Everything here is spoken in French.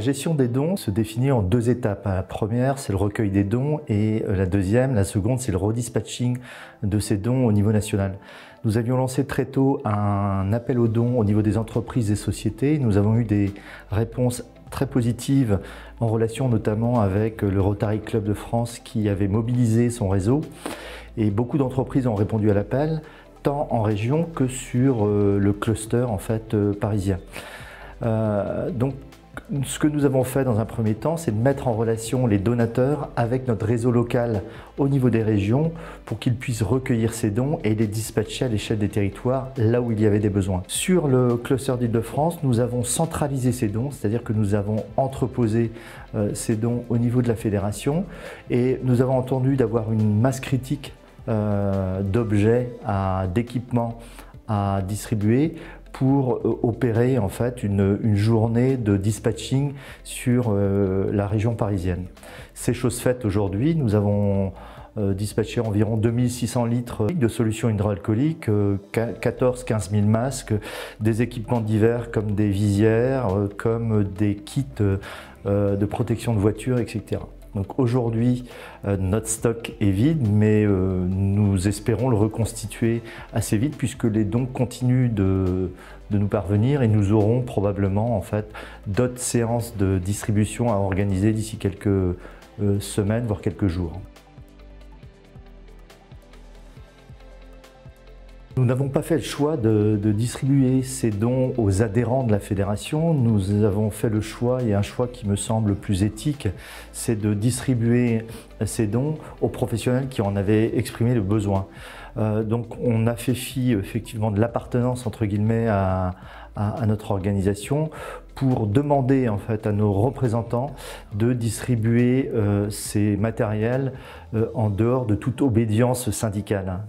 gestion des dons se définit en deux étapes. La première, c'est le recueil des dons et la seconde, c'est le redispatching de ces dons au niveau national. Nous avions lancé très tôt un appel aux dons au niveau des entreprises et sociétés. Nous avons eu des réponses très positives en relation notamment avec le Rotary Club de France qui avait mobilisé son réseau. Et beaucoup d'entreprises ont répondu à l'appel, tant en région que sur le cluster parisien. Donc, ce que nous avons fait dans un premier temps, c'est de mettre en relation les donateurs avec notre réseau local au niveau des régions pour qu'ils puissent recueillir ces dons et les dispatcher à l'échelle des territoires là où il y avait des besoins. Sur le cluster d'Île-de-France, nous avons centralisé ces dons, c'est-à-dire que nous avons entreposé ces dons au niveau de la fédération et nous avons entendu d'avoir une masse critique d'objets, d'équipements à distribuer pour opérer en fait une journée de dispatching sur la région parisienne. C'est chose faite aujourd'hui. Nous avons dispatché environ 2600 litres de solutions hydroalcooliques, 14-15 000 masques, des équipements divers comme des visières, comme des kits de protection de voiture, etc. Donc aujourd'hui, notre stock est vide, mais nous espérons le reconstituer assez vite puisque les dons continuent de nous parvenir et nous aurons probablement en fait d'autres séances de distribution à organiser d'ici quelques semaines, voire quelques jours. Nous n'avons pas fait le choix de distribuer ces dons aux adhérents de la fédération. Nous avons fait le choix, et un choix qui me semble plus éthique, c'est de distribuer ces dons aux professionnels qui en avaient exprimé le besoin. Donc on a fait fi effectivement de l'appartenance entre guillemets à notre organisation pour demander en fait à nos représentants de distribuer ces matériels en dehors de toute obédience syndicale.